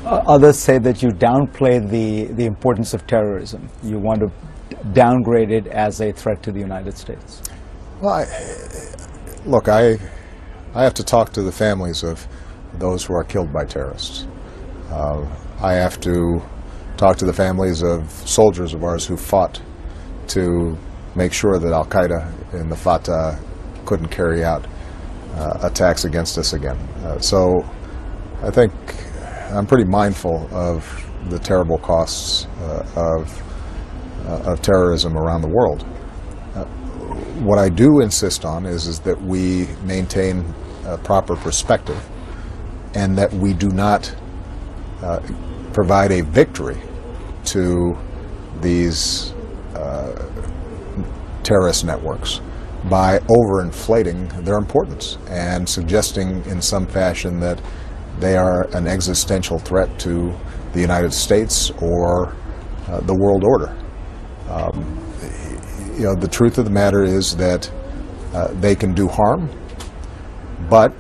Others say that you downplay the importance of terrorism. You want to downgrade it as a threat to the United States. Well, look, I have to talk to the families of those who are killed by terrorists. I have to talk to the families of soldiers of ours who fought to make sure that Al-Qaeda and the Fatah couldn't carry out attacks against us again. So I think I'm pretty mindful of the terrible costs of terrorism around the world. What I do insist on is that we maintain a proper perspective and that we do not provide a victory to these terrorist networks by overinflating their importance and suggesting in some fashion that they are an existential threat to the United States or the world order. You know, the truth of the matter is that they can do harm, but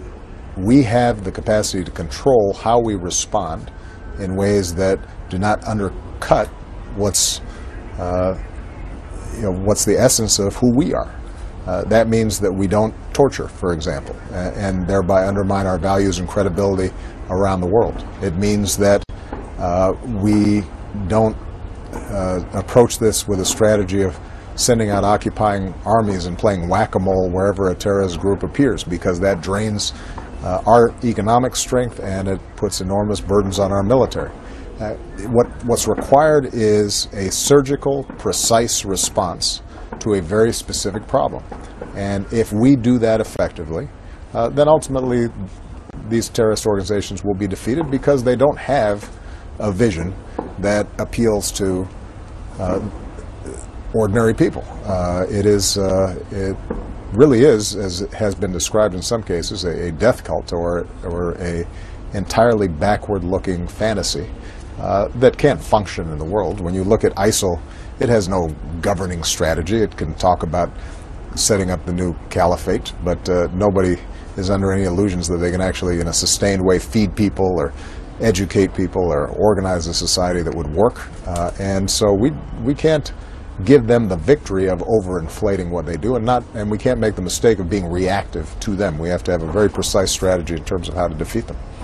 we have the capacity to control how we respond in ways that do not undercut what's the essence of who we are. That means that we don't torture, for example, and thereby undermine our values and credibility around the world. It means that we don't approach this with a strategy of sending out occupying armies and playing whack-a-mole wherever a terrorist group appears, because that drains our economic strength and it puts enormous burdens on our military. What's required is a surgical, precise response to a very specific problem. And if we do that effectively, then ultimately these terrorist organizations will be defeated because they don't have a vision that appeals to ordinary people. It really is, as it has been described in some cases, a death cult or a entirely backward-looking fantasy that can't function in the world. When you look at ISIL, it has no governing strategy. It can talk about setting up the new caliphate, but nobody is under any illusions that they can actually, in a sustained way, feed people or educate people or organize a society that would work. And so we can't give them the victory of overinflating what they do, and we can't make the mistake of being reactive to them. We have to have a very precise strategy in terms of how to defeat them.